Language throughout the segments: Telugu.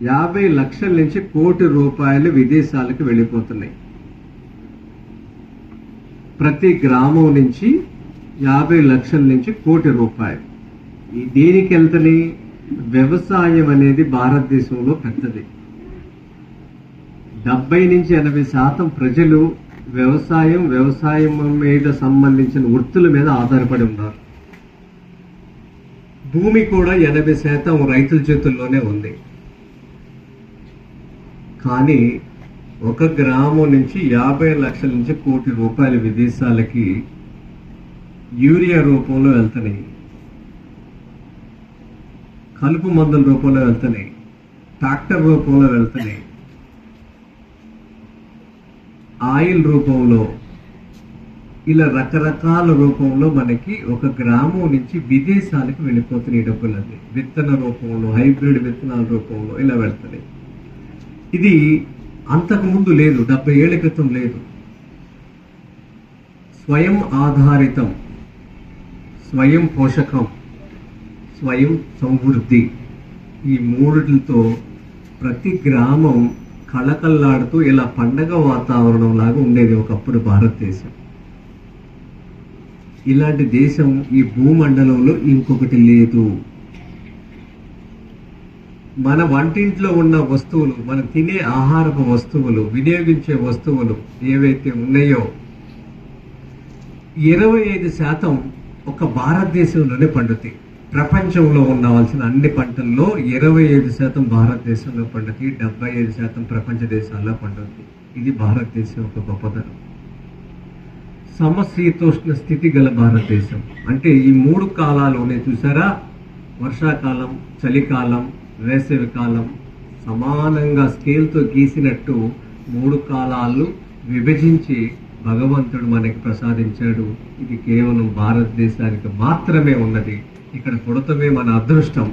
50 లక్షల నుంచి కోటి రూపాయలు విదేశాలకు వెళ్ళిపోతున్నాయి. ప్రతి గ్రామం నుంచి 50 లక్షల నుంచి కోటి రూపాయలు దేనికి వెళ్తున్నాయి? వ్యవసాయం అనేది భారతదేశంలో పెద్దది. 70 నుంచి 80% ప్రజలు వ్యవసాయం మీద సంబంధించిన వృత్తుల మీద ఆధారపడి ఉన్నారు. భూమి కూడా 80% రైతుల చేతుల్లోనే ఉంది. కానీ ఒక గ్రామం నుంచి 50 లక్షల నుంచి కోటి రూపాయల విదేశాలకి యూరియా రూపంలో వెళ్తున్నాయి, కలుపు మందుల రూపంలో వెళ్తున్నాయి, ట్రాక్టర్ రూపంలో వెళ్తున్నాయి, ఆయిల్ రూపంలో, ఇలా రకరకాల రూపంలో మనకి ఒక గ్రామం నుంచి విదేశాలకు వెళ్ళిపోతున్నాయి డబ్బులు. అది విత్తన రూపంలో, హైబ్రిడ్ విత్తనాల రూపంలో ఇలా వెళ్తున్నాయి. ఇది అంతకుముందు లేదు, 70 ఏళ్ల క్రితం లేదు. స్వయం ఆధారితం, స్వయం పోషకం, స్వయం సమృద్ధి, ఈ మూడిటితో ప్రతి గ్రామం కళకళలాడుతూ ఇలా పండగ వాతావరణం లాగా ఉండేది ఒకప్పుడు భారతదేశం. ఇలాంటి దేశం ఈ భూమండలంలో ఇంకొకటి లేదు. మన వంటింట్లో ఉన్న వస్తువులు, మనం తినే ఆహారపు వస్తువులు, వినియోగించే వస్తువులు ఏవైతే ఉన్నాయో 25% ఒక భారతదేశంలోనే పండుతాయి. ప్రపంచంలో ఉండవలసిన అన్ని పంటల్లో 25% భారతదేశంలో పండుతాయి, 75% ప్రపంచ దేశాల్లో పండుతాయి. ఇది భారతదేశం ఒక గొప్పతనం. సమశీతోష్ణ స్థితి గల భారతదేశం అంటే ఈ 3 కాలాలు ఉన్నాయి చూసారా? వర్షాకాలం, చలికాలం, వేసవి కాలం సమానంగా స్కేల్తో గీసినట్టు 3 కాలాలు విభజించి భగవంతుడు మనకి ప్రసాదించాడు. ఇది కేవలం భారతదేశానికి మాత్రమే ఉన్నది. ఇక్కడ పుడతమే మన అదృష్టం.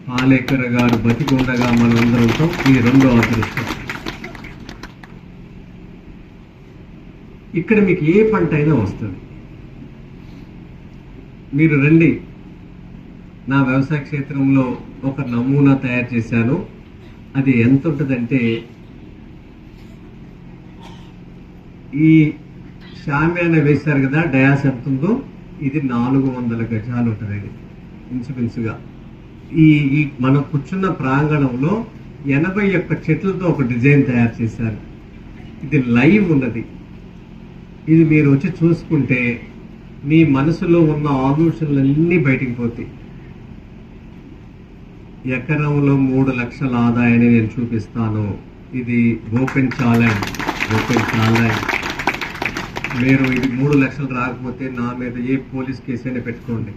పాలేకర్ గారు బతికుండగా మనందరంతో ఇది 2వ అదృష్టం. ఇక్కడ మీకు ఏ పంట అయినా వస్తుంది. మీరు రండి, నా వ్యవసాయ క్షేత్రంలో ఒక నమూనా తయారు చేశాను. అది ఎంత ఉంటుందంటే, ఈ షామ్యాన వేశారు కదా, డయాస్ ఎంత ఉందో, ఇది 400 గజాలు ఉంటుంది. ఇది ఇంచుమించుగా ఈ మనం కూర్చున్న ప్రాంగణంలో 81 చెట్లతో ఒక డిజైన్ తయారు చేశారు. ఇది లైవ్ ఉన్నది. ఇది మీరు వచ్చి చూసుకుంటే మీ మనసులో ఉన్న ఆలోచనలన్నీ బయటికి పోతాయి. ఎకరంలో 3 లక్షల ఆదాయాన్ని నేను చూపిస్తాను. ఇది ఓపెన్ ఛాలెంజ్. మీరు ఇది 3 లక్షలు రాకపోతే నా మీద ఏ పోలీస్ కేసు అయినా పెట్టుకోండి,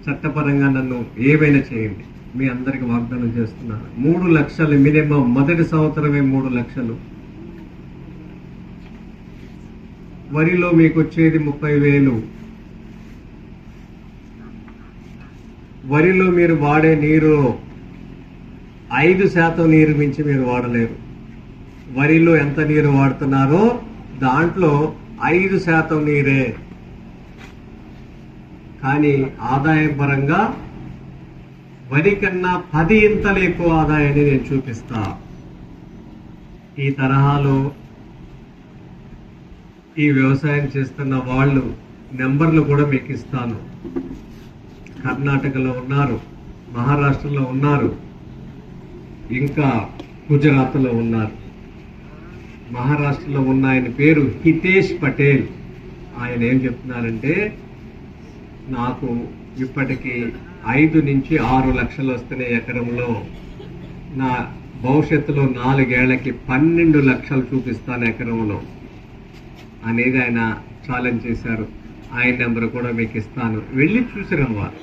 చట్టపరంగా నన్ను ఏవైనా చేయండి. మీ అందరికి వాగ్దానం చేస్తున్నాను. 3 లక్షలు మినిమం, మొదటి సంవత్సరమే 3 లక్షలు. వరిలో మీకు వచ్చేది 30,000. వరిలో మీరు వాడే నీరు 5% నీరు మించి మీరు వాడలేరు. వరిలో ఎంత నీరు వాడుతున్నారో దాంట్లో 5% నీరే. కానీ ఆదాయం పరంగా వరి కన్నా 10 ఇంతలు ఎక్కువ ఆదాయాన్ని నేను చూపిస్తా. ఈ తరహాలో ఈ వ్యవసాయం చేస్తున్న వాళ్ళు నెంబర్లు కూడా మీకు ఇస్తాను. కర్ణాటకలో ఉన్నారు, మహారాష్ట్రలో ఉన్నారు, ఇంకా గుజరాత్లో ఉన్నారు. మహారాష్ట్రలో ఉన్న ఆయన పేరు హితేష్ పటేల్. ఆయన ఏం చెప్తున్నారంటే, నాకు ఇప్పటికీ 5 నుంచి 6 లక్షలు వస్తున్నాయి ఎకరంలో, నా భవిష్యత్తులో 4 ఏళ్లకి 12 లక్షలు చూపిస్తాను ఎకరంలో అనేది ఆయన ఛాలెంజ్ చేశారు. ఆయన నెంబర్ కూడా మీకు ఇస్తాను, వెళ్ళి చూసి రవ్వాలి.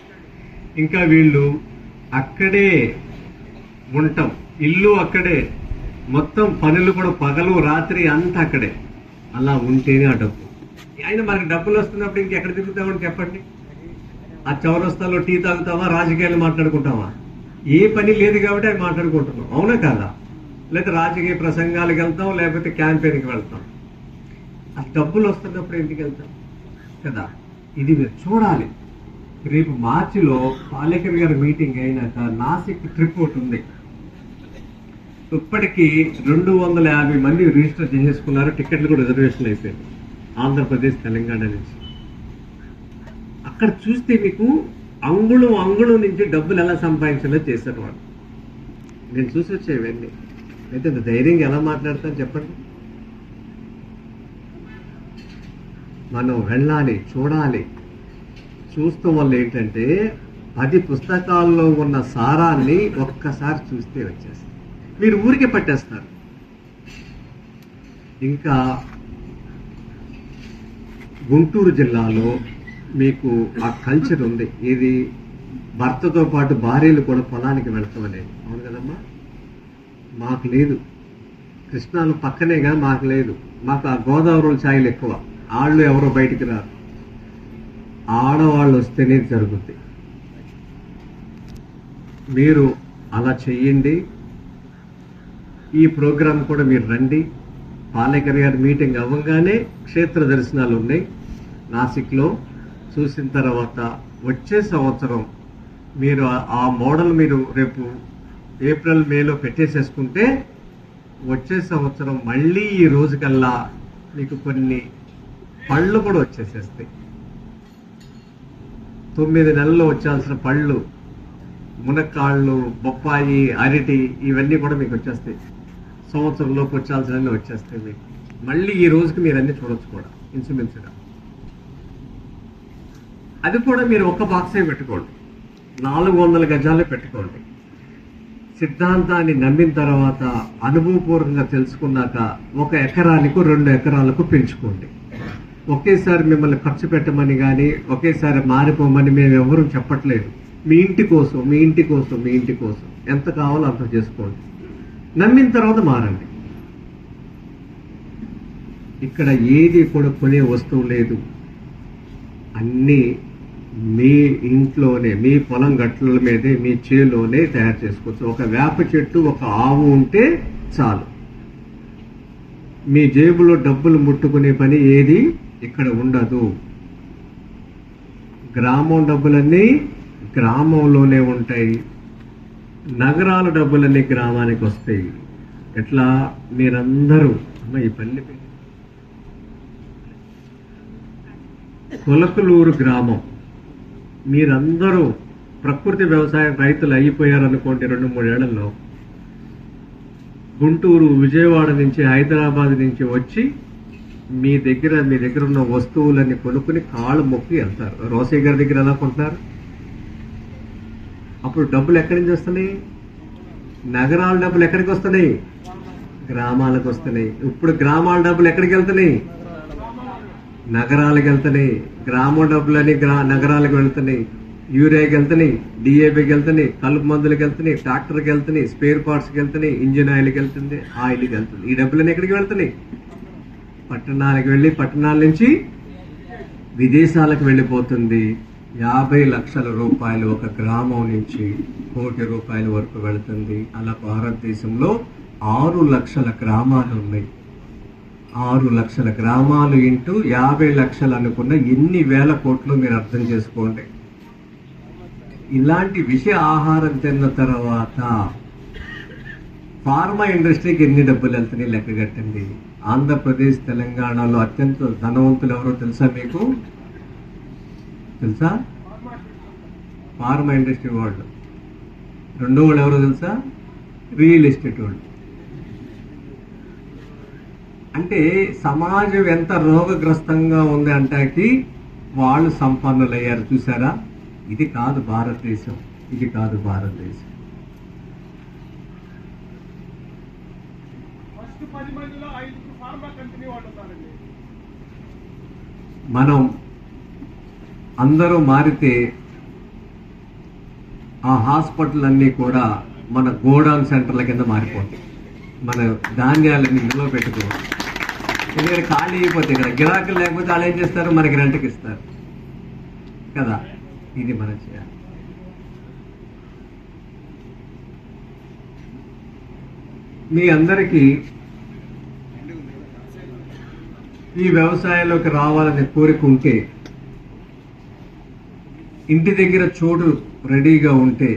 ఇంకా వీళ్ళు అక్కడే ఉంటాం, ఇల్లు అక్కడే, మొత్తం పనులు కూడా పగలు రాత్రి అంతా అక్కడే. అలా ఉంటేనే ఆ డబ్బు. ఆయన మనకి డబ్బులు వస్తున్నప్పుడు ఇంకెక్కడ తిరుగుతామని చెప్పండి. ఆ చౌరస్తాలో టీ తాగుతావా, రాజకీయాలు మాట్లాడుకుంటావా? ఏ పని లేదు కాబట్టి అవి మాట్లాడుకుంటున్నాం, అవునా కాదా? లేకపోతే రాజకీయ ప్రసంగాలకు వెళ్తాం, లేకపోతే క్యాంపెయిన్కి వెళ్తాం. ఆ డబ్బులు వస్తున్నప్పుడు ఇంటికి వెళ్తాం కదా. ఇది మీరు చూడాలి. రేపు మార్చిలో పాలేకర్ గారి మీటింగ్ అయినాక నాసిక్ ట్రిప్ ఒకటి ఉంది. ఇప్పటికీ 250 మంది రిజిస్టర్ చేసేసుకున్నారు. టికెట్లు కూడా రిజర్వేషన్ అయిపోయింది ఆంధ్రప్రదేశ్, తెలంగాణ నుంచి. అక్కడ చూస్తే మీకు అంగుళం నుంచి డబ్బులు ఎలా సంపాదించాలో చేశారు వాళ్ళు. నేను చూసి వచ్చేవన్నీ. అయితే ధైర్యంగా ఎలా మాట్లాడతాను చెప్పండి. మనం వెళ్ళాలి, చూడాలి. చూస్తాం వల్ల ఏంటంటే 10 పుస్తకాల్లో ఉన్న సారాన్ని ఒక్కసారి చూస్తే వచ్చేస్తుంది. మీరు ఊరికే పట్టేస్తారు. ఇంకా గుంటూరు జిల్లాలో మీకు ఆ కల్చర్ ఉంది. ఇది భర్తతో పాటు భార్యలు కూడా పొలానికి వెళ్తాం అనేది. అవును కదమ్మా? మాకు లేదు. కృష్ణాలు పక్కనేగా, మాకు లేదు. మాకు ఆ గోదావరి ఛాయలు ఎక్కువ. వాళ్ళు ఎవరో బయటికి రారు. ఆడవాళ్ళు వస్తేనే జరుగుద్ది. మీరు అలా చెయ్యండి. ఈ ప్రోగ్రాం కూడా మీరు రండి. పాలేకర్ గారి మీటింగ్ అవ్వగానే క్షేత్ర దర్శనాలు ఉన్నాయి నాసిక్లో. చూసిన తర్వాత వచ్చే సంవత్సరం మీరు ఆ మోడల్ మీరు రేపు ఏప్రిల్ మేలో పెట్టేసేసుకుంటే వచ్చే సంవత్సరం మళ్ళీ ఈ రోజుకల్లా మీకు కొన్ని పళ్ళు కూడా వచ్చేసేస్తాయి. 9 నెలల్లో వచ్చాల్సిన పళ్ళు, మునక్కాళ్ళు, బొప్పాయి, అరటి, ఇవన్నీ కూడా మీకు వచ్చేస్తాయి. సంవత్సరంలోకి వచ్చాల్సినవన్నీ వచ్చేస్తాయి మీకు. మళ్ళీ ఈ రోజుకి మీరు అన్ని చూడొచ్చు కూడా ఇన్సుమిన్స్గా. అది కూడా మీరు ఒక్క బాక్సే పెట్టుకోండి, 400 గజాలే పెట్టుకోండి. సిద్ధాంతాన్ని నమ్మిన తర్వాత అనుభవపూర్వకంగా తెలుసుకున్నాక 1 ఎకరానికి 2 ఎకరాలకు పెంచుకోండి. ఒకేసారి మిమ్మల్ని ఖర్చు పెట్టమని కానీ ఒకేసారి మారిపోమని మేము ఎవరూ చెప్పట్లేదు. మీ ఇంటి కోసం, మీ ఇంటి కోసం, మీ ఇంటి కోసం ఎంత కావాలో అంత చేసుకోండి. నమ్మిన తర్వాత మారండి. ఇక్కడ ఏది కూడా కొనే వస్తువు లేదు. అన్నీ మీ ఇంట్లోనే, మీ పొలం గట్ల మీదే, మీ చేలోనే తయారు చేసుకోవచ్చు. ఒక వేప చెట్టు, ఒక ఆవు ఉంటే చాలు. మీ జేబులో డబ్బులు ముట్టుకునే పని ఏది ఇక్కడ ఉండదు. గ్రామం డబ్బులన్నీ గ్రామంలోనే ఉంటాయి. నగరాల డబ్బులన్నీ గ్రామానికి వస్తాయి. ఎట్లా? మీరందరూ అమ్మ ఈ పల్లె కొలకలూరు గ్రామం, మీరందరూ ప్రకృతి వ్యవసాయం రైతులు అయిపోయారనుకోండి 2-3 ఏళ్లలో. గుంటూరు, విజయవాడ నుంచి, హైదరాబాద్ నుంచి వచ్చి మీ దగ్గర ఉన్న వస్తువులన్నీ కొనుక్కుని కాళ్ళు మొక్కి వెళ్తారు. రోసయ్య గారి దగ్గర ఎలా కొంటున్నారు? అప్పుడు డబ్బులు ఎక్కడి నుంచి వస్తున్నాయి? నగరాల డబ్బులు ఎక్కడికి వస్తున్నాయి? గ్రామాలకు వస్తున్నాయి. ఇప్పుడు గ్రామాల డబ్బులు ఎక్కడికి వెళ్తున్నాయి? నగరాలకు వెళ్తున్నాయి. గ్రామ డబ్బులని నగరాలకు వెళ్తున్నాయి. యూరియాకి వెళ్తున్నాయి, డిఏపికి వెళ్తున్నాయి, కలుపు మందులకు వెళ్తున్నాయి, ట్రాక్టర్కి వెళ్తున్నాయి, స్పేర్ పార్ట్స్కి వెళ్తున్నాయి, ఇంజిన్ ఆయిల్కి వెళ్తుంది, ఆయిల్కి వెళ్తుంది. ఈ డబ్బులన్నీ ఎక్కడికి వెళ్తున్నాయి? పట్టణాలకు వెళ్ళి పట్టణాల నుంచి విదేశాలకు వెళ్ళిపోతుంది. 50 లక్షల రూపాయలు ఒక గ్రామం నుంచి 1 కోటి రూపాయల వరకు వెళుతుంది. అలా భారతదేశంలో 6 లక్షల గ్రామాలు ఉన్నాయి. 6 లక్షల గ్రామాలు ఇంటూ 50 లక్షలు అనుకున్న ఎన్ని వేల కోట్లు మీరు అర్థం చేసుకోండి. ఇలాంటి విష ఆహారం తిన్న తర్వాత ఫార్మా ఇండస్ట్రీకి ఎన్ని డబ్బులు వెళ్తున్నాయి లెక్క కట్టండి. ఆంధ్రప్రదేశ్, తెలంగాణలో అత్యంత ధనవంతులు ఎవరో తెలుసా మీకు? తెలుసా? ఫార్మా ఇండస్ట్రీ వాళ్ళు. రెండో వాళ్ళు ఎవరో తెలుసా? రియల్ ఎస్టేట్ వాళ్ళు. అంటే సమాజం ఎంత రోగగ్రస్తంగా ఉంది అంటాకి వాళ్ళు సంపన్నులయ్యారు. చూసారా? ఇది కాదు భారతదేశం, ఇది కాదు భారతదేశం. మనం అందరూ మారితే ఆ హాస్పిటల్ అన్నీ కూడా మన గోడౌన్ సెంటర్ల కింద మారిపోతాయి. మన ధాన్యాలన్నీ నిల్వ పెట్టుకోవాలి. ఎందుకంటే ఖాళీ అయిపోతాయి కదా. గిరాకులు లేకపోతే వాళ్ళు ఏం చేస్తారు? మనకి రెంట్కి ఇస్తారు కదా. ఇది మనం చేయాలి. మీ అందరికీ ఈ వ్యవసాయంలోకి రావాలనే కోరిక ఉంటే, ఇంటి దగ్గర చోటు రెడీగా ఉంటే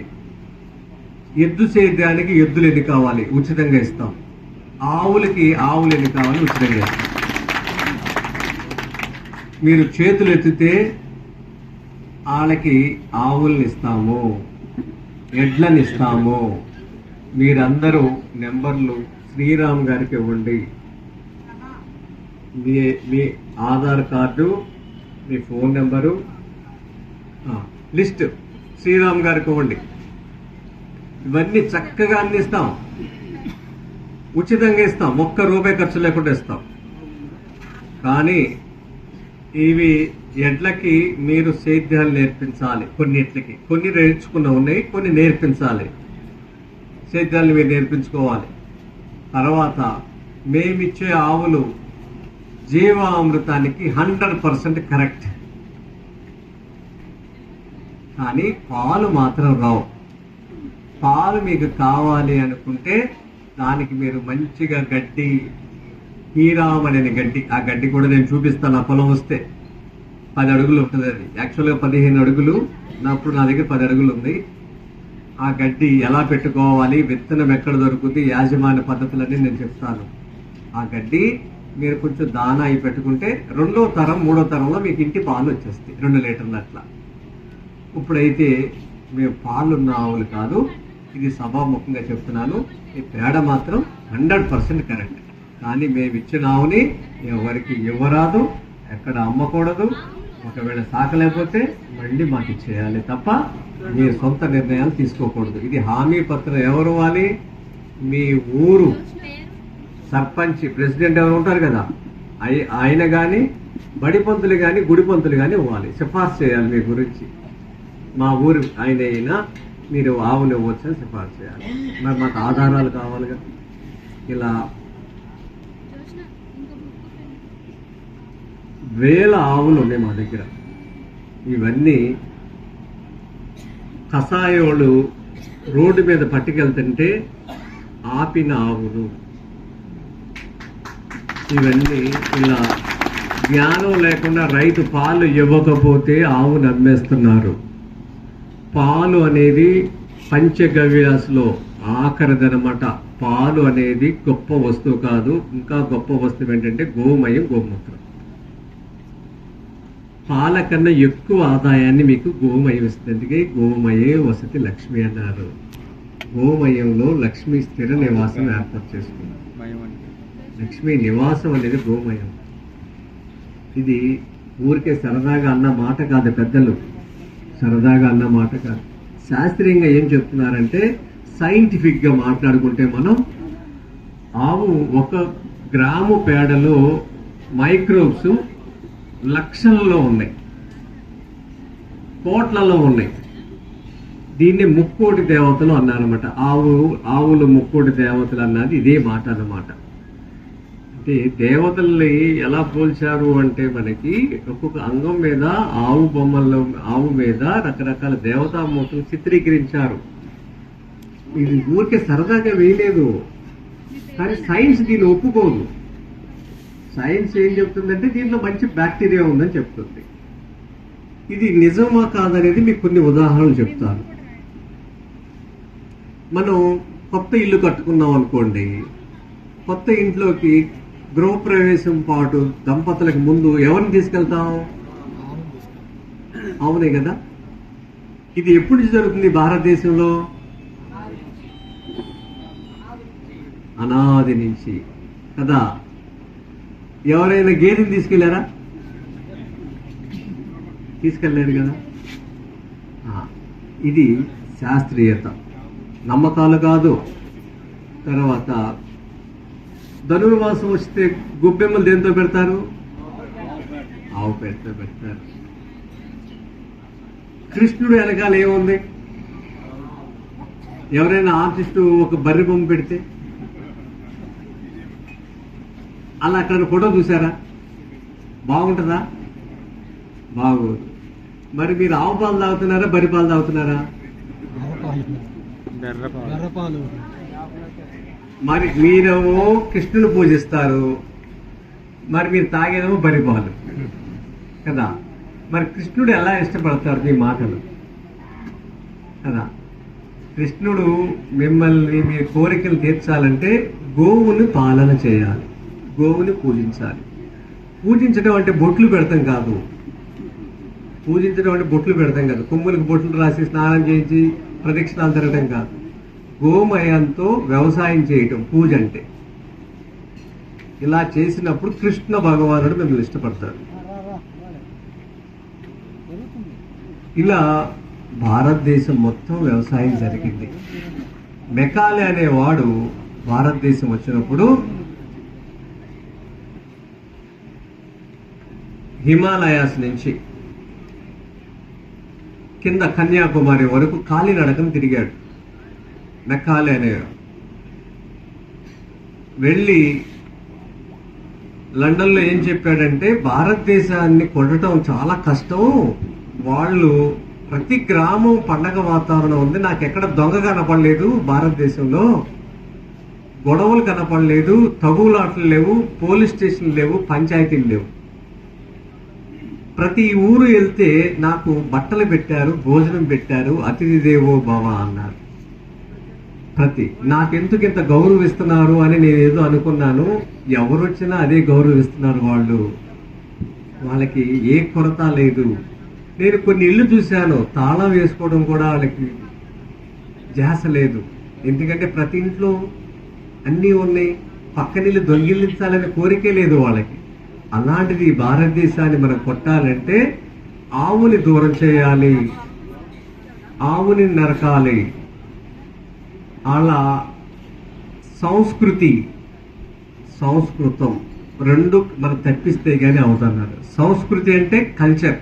ఎద్దు సేద్యానికి ఎద్దులు ఎన్ని కావాలి ఉచితంగా ఇస్తాం. ఆవులకి ఆవులు ఎన్ని కావాలి ఉచితంగా ఇస్తాం. మీరు చేతులు ఎత్తితే వాళ్ళకి ఆవుల్ని ఇస్తాము, ఎడ్లని ఇస్తాము. మీరందరూ నెంబర్లు శ్రీరామ్ గారికి ఇవ్వండి. మీ ఆధార్ కార్డు, మీ ఫోన్ నెంబరు లిస్ట్ శ్రీరామ్ గారికి ఇవ్వండి. ఇవన్నీ చక్కగా అందిస్తాం, ఉచితంగా ఇస్తాం, ₹1 ఖర్చు లేకుండా ఇస్తాం. కానీ ఇవి ఎడ్లకి మీరు సేద్యాలు నేర్పించాలి. కొన్నిట్లకి కొన్ని నేర్చుకున్న ఉన్నాయి, కొన్ని నేర్పించాలి. సేద్యాలు మీరు నేర్పించుకోవాలి. తర్వాత మేమిచ్చే ఆవులు జీవామృతానికి 100% కరెక్ట్. కానీ పాలు మాత్రం రావు. పాలు మీకు కావాలి అనుకుంటే దానికి మీరు మంచిగా గడ్డి, హీరామ్ అనే గడ్డి, ఆ గడ్డి కూడా నేను చూపిస్తాను. ఆ పొలం వస్తే 10 అడుగులు ఉంటుంది. అది యాక్చువల్గా 15 అడుగులు, అప్పుడు నా దగ్గర 10 అడుగులు ఉంది. ఆ గడ్డి ఎలా పెట్టుకోవాలి, విత్తనం ఎక్కడ దొరుకుతుంది, యాజమాన్య పద్ధతులన్నీ నేను చెప్తాను. ఆ గడ్డి మీరు కొంచెం దానా అయి పెట్టుకుంటే 2వ తరం 3వ తరంలో మీకు ఇంటి పాలు వచ్చేస్తాయి, 2 లీటర్లు అట్లా. ఇప్పుడైతే మేము పాలున్న ఆవులు కాదు, ఇది సభాముఖంగా చెప్తున్నాను. ఈ పేడ మాత్రం 100% కరెక్ట్. కానీ మేము ఇచ్చిన ఆవుని ఎవరికి ఇవ్వరాదు, ఎక్కడ అమ్మకూడదు. ఒకవేళ సాకలేకపోతే మళ్ళీ మాకు ఇచ్చేయాలి తప్ప మీ సొంత నిర్ణయాలు తీసుకోకూడదు. ఇది హామీ పత్రం ఎవరు ఇవ్వాలి? మీ ఊరు సర్పంచ్, ప్రెసిడెంట్ ఎవరు ఉంటారు కదా, ఆయన కానీ, బడి పంతులు కానీ, గుడి పంతులు కానీ ఇవ్వాలి, సిఫార్సు చేయాలి మీ గురించి. మా ఊరు ఆయన అయినా మీరు ఆవులు ఇవ్వచ్చు అని సిఫార్సు చేయాలి. మరి మాకు ఆధారాలు కావాలి కదా. ఇలా వేల ఆవులు ఉన్నాయి మా దగ్గర. ఇవన్నీ కషాయోళ్ళు రోడ్డు మీద పట్టుకెళ్తుంటే ఆపిన ఆవులు. ఇవన్నీ ఇలా జ్ఞానం లేకుండా రైతు పాలు ఇవ్వకపోతే ఆవును అమ్మేస్తున్నారు. పాలు అనేది పంచగవ్యాసులో ఆఖరిదనమాట. పాలు అనేది గొప్ప వస్తువు కాదు. ఇంకా గొప్ప వస్తువు ఏంటంటే గోమయం, గోమూత్రం. పాల కన్నా ఎక్కువ ఆదాయాన్ని మీకు గోమయం ఇస్తుంది. అందుకే గోమయే వసతి లక్ష్మి అన్నారు. గోమయంలో లక్ష్మి స్థిర నివాసం ఏర్పాటు చేసుకుంది. లక్ష్మీ నివాసం అనేది గోమయం. ఇది ఊరికే సరదాగా అన్న మాట కాదు, పెద్దలు సరదాగా అన్న మాట కాదు. శాస్త్రీయంగా ఏం చెప్తున్నారంటే, సైంటిఫిక్గా మాట్లాడుకుంటే మనం ఆవు 1 గ్రాము పేడలో మైక్రోబ్స్ లక్షలలో ఉన్నాయి, కోట్లలో ఉన్నాయి. దీన్ని ముక్కోటి దేవతలు అన్నారన్నమాట. ఆవులు ముక్కోటి దేవతలు అన్నది ఇదే మాట అన్నమాట. అంటే దేవతల్ని ఎలా పోల్చారు అంటే, మనకి ఒక్కొక్క అంగం మీద ఆవు బొమ్మల్లో, ఆవు మీద రకరకాల దేవతామూర్తులు చిత్రీకరించారు. ఇది ఊరికే సరదాగా వేయలేదు. కానీ సైన్స్ దీన్ని ఒప్పుకోదు. సైన్స్ ఏం చెప్తుందంటే దీంట్లో మంచి బ్యాక్టీరియా ఉందని చెప్తుంది. ఇది నిజమా కాదనేది మీకు కొన్ని ఉదాహరణలు చెప్తాను. మనం కొత్త ఇల్లు కట్టుకున్నాం అనుకోండి, కొత్త ఇంట్లోకి గృహప్రవేశం పాటు దంపతులకు ముందు ఎవరిని తీసుకెళ్తాం? అవునే కదా. ఇది ఎప్పుడు నుంచి జరుగుతుంది భారతదేశంలో? అనాది నుంచి కదా. ఎవరైనా గేదెని తీసుకెళ్లారా? తీసుకెళ్ళలేరు కదా. ఇది శాస్త్రీయత, నమ్మకాలు కాదు. తర్వాత ధనుర్మాసం వస్తే గొబ్బెమ్మలు దేంతో పెడతారు? ఆవు పేడతో పెడతారు. కృష్ణుడు వెనకాల ఏముంది? ఎవరైనా ఆర్టిస్టు ఒక బర్రె బొమ్మ పెడితే అలా అక్కడ ఫోటో చూసారా? బాగుంటుందా? బాగోదు. మరి మీరు ఆవు పాలు తాగుతున్నారా, బర్రె పాలు తాగుతున్నారా? మరి మీరేమో కృష్ణుని పూజిస్తారు, మరి మీరు తాగేదేమో బర్రె పాలు కదా. మరి కృష్ణుడు ఎలా ఇష్టపడతారు మీ మాటలు కదా. కృష్ణుడు మిమ్మల్ని మీ కోరికలు తీర్చాలంటే గోవుని పాలన చేయాలి, గోవుని పూజించాలి. పూజించడం అంటే బొట్లు పెడతాం కాదు, పూజించడం అంటే బొట్లు పెడతాం కాదు, కొమ్ములకు బొట్లు రాసి స్నానం చేయించి ప్రదక్షిణాలు తిరగడం కాదు. గోమయంతో వ్యవసాయం చేయటం పూజ అంటే. ఇలా చేసినప్పుడు కృష్ణ భగవానుడు మిమ్మల్ని ఇష్టపడతాడు. ఇలా భారతదేశం మొత్తం వ్యవసాయం జరిగింది. మెకాలే అనేవాడు భారతదేశం వచ్చినప్పుడు హిమాలయాస్ నుంచి కింద కన్యాకుమారి వరకు కాలినడకం తిరిగాడు. మెకాలే అనే వెళ్ళి లండన్లో ఏం చెప్పాడంటే, భారతదేశాన్ని కొట్టడం చాలా కష్టం, వాళ్ళు ప్రతి గ్రామం పండగ వాతావరణం ఉంది, నాకెక్కడ దొంగ కనపడలేదు, భారతదేశంలో గొడవలు కనపడలేదు, తగులాటలు లేవు, పోలీస్ స్టేషన్లు లేవు, పంచాయతీలు లేవు. ప్రతి ఊరు వెళ్తే నాకు బట్టలు పెట్టారు, భోజనం పెట్టారు, అతిథి దేవో భవ అన్నారు. నాకెందుకు ఇంత గౌరవిస్తున్నారు అని నేను ఏదో అనుకున్నాను. ఎవరు వచ్చినా అదే గౌరవిస్తున్నారు. వాళ్ళకి ఏ కొరత లేదు. నేను కొన్ని ఇళ్ళు చూశాను, తాళం వేసుకోవడం కూడా వాళ్ళకి ధ్యాస లేదు. ఎందుకంటే ప్రతి ఇంట్లో అన్నీ ఉన్నాయి, పక్కనిల్లు దొంగిలించాలనే కోరికే లేదు వాళ్ళకి. అలాంటిది భారతదేశాన్ని మనం కొట్టాలంటే ఆవుని దూరం చేయాలి, ఆవుని నరకాలి. అలా సంస్కృతం రెండు మనం తప్పిస్తే గానీ అవుతున్నారు. సంస్కృతి అంటే కల్చర్,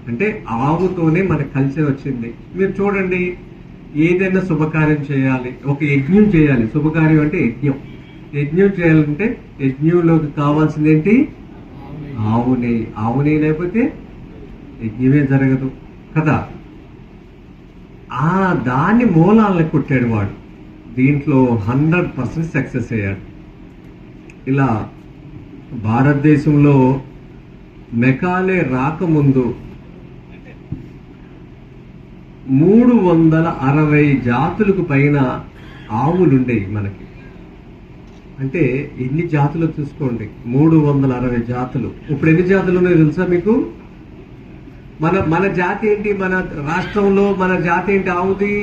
అంటే ఆవుతోనే మన కల్చర్ వచ్చింది. మీరు చూడండి, ఏదైనా శుభకార్యం చేయాలి, ఒక యజ్ఞం చేయాలి. శుభకార్యం అంటే యజ్ఞం చేయాలంటే యజ్ఞంలోకి కావాల్సింది ఏంటి? ఆవు నెయ్యి. ఆవు నెయ్యి లేకపోతే యజ్ఞమే జరగదు కదా. దాన్ని మూలాలను కొట్టాడు వాడు. దీంట్లో 100% సక్సెస్ అయ్యాడు. ఇలా భారతదేశంలో మెకాలే రాకముందు 360 జాతులకు పైన ఆవులుండేవి మనకి. అంటే ఎన్ని జాతులు చూసుకోండి, 360 జాతులు. ఇప్పుడు ఎన్ని జాతులు ఉన్నాయో తెలుసా మీకు? మన జాతి ఏంటి? మన రాష్ట్రంలో మన జాతి ఏంటి? ఆవుది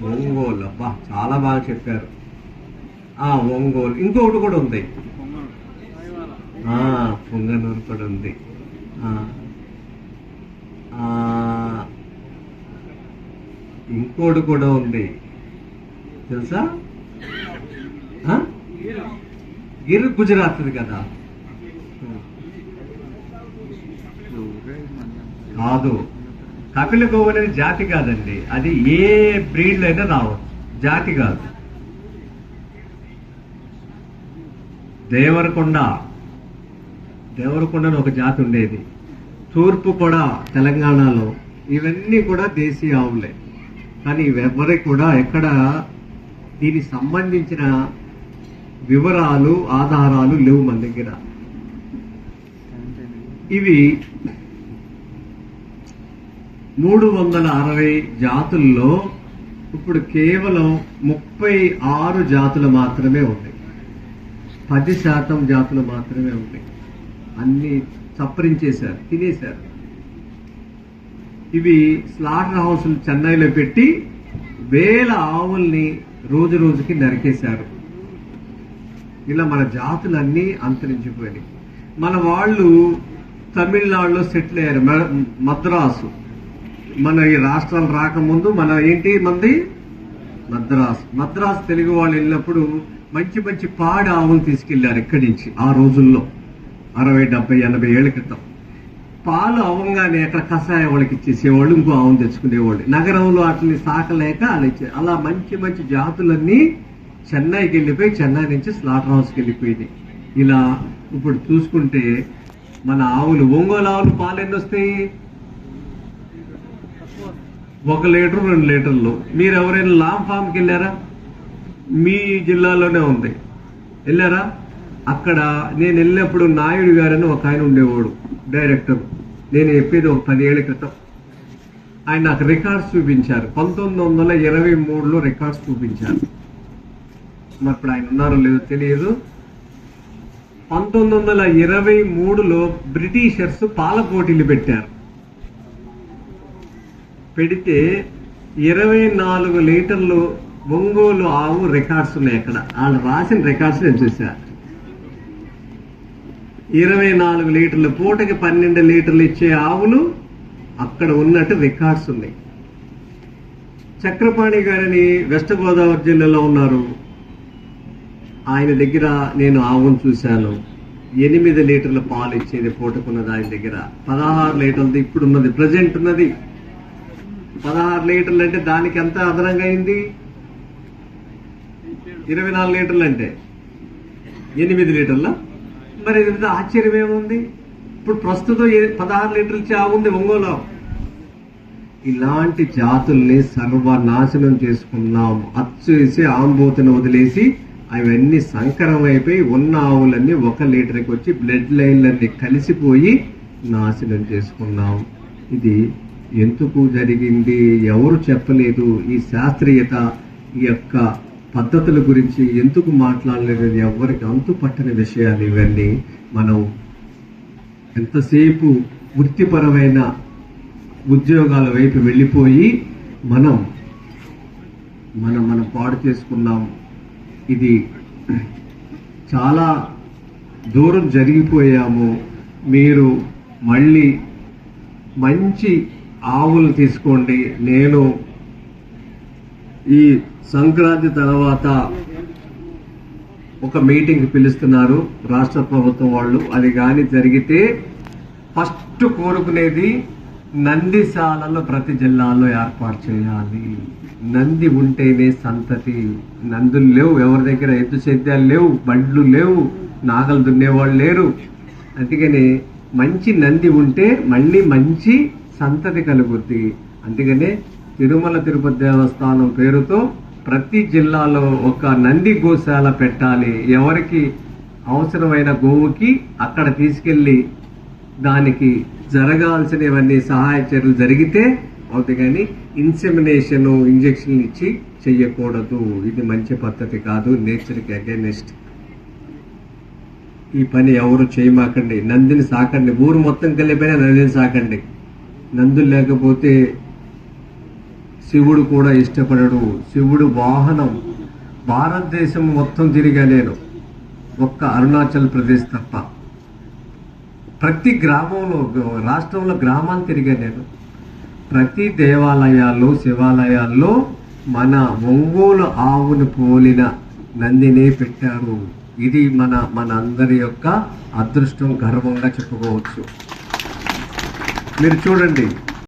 ఒంగోలు. అబ్బా, చాలా బాగా చెప్పారు. ఒంగోలు. ఇంకొకటి కూడా ఉంది, పొంగనూరు కూడా ఉంది. ఇంకోటి కూడా ఉంది తెలుసా? గిర్ గుజరాత్ కదా. కాదు, కపిల గోవు అనేది జాతి కాదండి. అది ఏ బ్రీడ్లో అయినా రావచ్చు, జాతి కాదు. దేవరకొండ ఒక జాతి ఉండేది. తూర్పు కూడా తెలంగాణలో. ఇవన్నీ కూడా దేశీయ ఆవులే. కానీ ఎవరికి కూడా ఎక్కడ దీనికి సంబంధించిన వివరాలు, ఆధారాలు లేవు మన దగ్గర. ఇవి 360 జాతుల్లో ఇప్పుడు కేవలం 36 జాతులు మాత్రమే ఉన్నాయి. 10% జాతులు మాత్రమే ఉన్నాయి. అన్ని చప్పరించేశారు, తినేశారు. ఇవి స్లాటర్ హౌస్లు చెన్నైలో పెట్టి వేల ఆవుల్ని రోజు రోజుకి నరికేశారు. ఇలా మన జాతులన్నీ అంతరించిపోయినాయి. మన వాళ్ళు తమిళనాడులో సెటిల్ అయ్యారు, మద్రాసు. మన ఈ రాష్ట్రాలు రాకముందు మన ఏంటి మంది మద్రాసు తెలుగు వాళ్ళు వెళ్ళినప్పుడు మంచి మంచి పాడి ఆవులు తీసుకెళ్లారు ఇక్కడి నుంచి. ఆ రోజుల్లో 60, 70, 80 ఏళ్ల క్రితం పాలు అవ్వగానే అక్కడ కషాయం వాళ్ళకి ఇచ్చేసేవాళ్ళు, ఇంకో ఆవును తెచ్చుకునేవాళ్ళు. నగరంలో వాటిని సాకలేక అలా మంచి మంచి జాతులన్నీ చెన్నైకి వెళ్ళిపోయి, చెన్నై నుంచి స్లాటర్ హౌస్కి వెళ్ళిపోయింది. ఇలా ఇప్పుడు చూసుకుంటే మన ఆవులు, ఒంగోలు ఆవులు పాలు ఎన్ని వస్తాయి? 1 లీటర్ 2 లీటర్లు. మీరు ఎవరైనా లాంగ్ ఫామ్కి వెళ్ళారా? మీ జిల్లాలోనే ఉంది, వెళ్ళారా? అక్కడ నేను వెళ్ళినప్పుడు నాయుడు గారని ఒక ఆయన ఉండేవాడు, డైరెక్టర్. నేను చెప్పేది ఒక 10 ఏళ్ల క్రితం. ఆయన నాకు రికార్డ్స్ చూపించారు. 1923లో రికార్డ్స్ చూపించారు. మరి ఇప్పుడు ఆయన ఉన్నారో లేదో తెలియదు. 1923లో బ్రిటిషర్స్ పాల పోటీలు పెట్టారు. పెడితే 24 లీటర్లు ఒంగోలు ఆవు రికార్డ్స్ ఉన్నాయి. అక్కడ వాళ్ళు రాసిన రికార్డ్స్ నేను చూసా. 24 లీటర్లు, పూటకి 12 లీటర్లు ఇచ్చే ఆవులు అక్కడ ఉన్నట్టు రికార్డ్స్ ఉన్నాయి. చక్రపాణి గారిని వెస్ట్ గోదావరి జిల్లాలో ఉన్నారు. ఆయన దగ్గర నేను ఆవును చూశాను. 8 లీటర్ల పాలు ఇచ్చేది పూటకున్నది ఆయన దగ్గర. 16 లీటర్లది ఇప్పుడున్నది, ప్రజెంట్ ఉన్నది 16 లీటర్లు. అంటే దానికి ఎంత అదనంగా అయింది? 24 లీటర్లు అంటే 8 లీటర్ల. మరి ఇది ఆశ్చర్యం ఏముంది? ఇప్పుడు ప్రస్తుతం 16 లీటర్లు ఇచ్చే ఆవు ఉంది ఒంగోలు. ఇలాంటి జాతుల్ని సర్వనాశనం చేసుకున్నాం. అచ్చేసి ఆంబోతును వదిలేసి అవన్నీ సంకరం అయిపోయి ఉన్న ఆవులన్నీ 1 లీటర్కి వచ్చి బ్లడ్ లైన్లన్నీ కలిసిపోయి నాశనం చేసుకున్నాం. ఇది ఎందుకు జరిగింది? ఎవరు చెప్పలేదు. ఈ శాస్త్రీయత, ఈ యొక్క పద్ధతుల గురించి ఎందుకు మాట్లాడలేదు? ఎవరికి అంతు పట్టని విషయాలు ఇవన్నీ. మనం ఎంతసేపు వృత్తిపరమైన ఉద్యోగాల వైపు వెళ్ళిపోయి మనం పాడు చేసుకున్నాం. ఇది చాలా దూరం జరిగిపోయాము. మీరు మళ్ళీ మంచి ఆవులు తీసుకోండి. నేను ఈ సంక్రాంతి తర్వాత ఒక మీటింగ్ పిలుస్తున్నారు రాష్ట్ర ప్రభుత్వం వాళ్ళు. అది కానీ జరిగితే ఫస్ట్ కోరుకునేది నందిశాలలో ప్రతి జిల్లాలో ఏర్పాటు చేయాలి. నంది ఉంటేనే సంతతి. నందులు లేవు ఎవరి దగ్గర, ఎద్దు సేద్యాలు లేవు, బండ్లు లేవు, నాగలు దున్నేవాళ్ళు లేరు. అందుకని మంచి నంది ఉంటే మళ్ళీ మంచి సంతతి కలుగుద్ది. అందుకనే తిరుమల తిరుపతి దేవస్థానం పేరుతో ప్రతి జిల్లాలో ఒక నంది గోశాల పెట్టాలి. ఎవరికి అవసరమైన గోవుకి అక్కడ తీసుకెళ్లి దానికి జరగాల్సినవన్నీ సహాయ చర్యలు జరిగితే అవుతాయి. కానీ ఇన్సెమినేషన్, ఇంజక్షన్లు ఇచ్చి చెయ్యకూడదు. ఇది మంచి పద్ధతి కాదు. నేచర్కి అగైనెస్ట్. ఈ పని ఎవరు చేయమాకండి. నందిని సాకండి. ఊరు మొత్తం కలిపినా నందిని సాకండి. నందులు లేకపోతే శివుడు కూడా ఇష్టపడడు. శివుడు వాహనం. భారతదేశం మొత్తం తిరిగా నేను, ఒక్క అరుణాచల్ ప్రదేశ్ తప్ప. ప్రతి గ్రామంలో, రాష్ట్రంలో గ్రామాన్ని తిరిగా నేను. ప్రతి దేవాలయాల్లో, శివాలయాల్లో మన ఒంగోలు ఆవును పోలిన నందినే పెట్టారు. ఇది మన అందరి యొక్క అదృష్టం, గర్వంగా చెప్పుకోవచ్చు. మీరు చూడండి,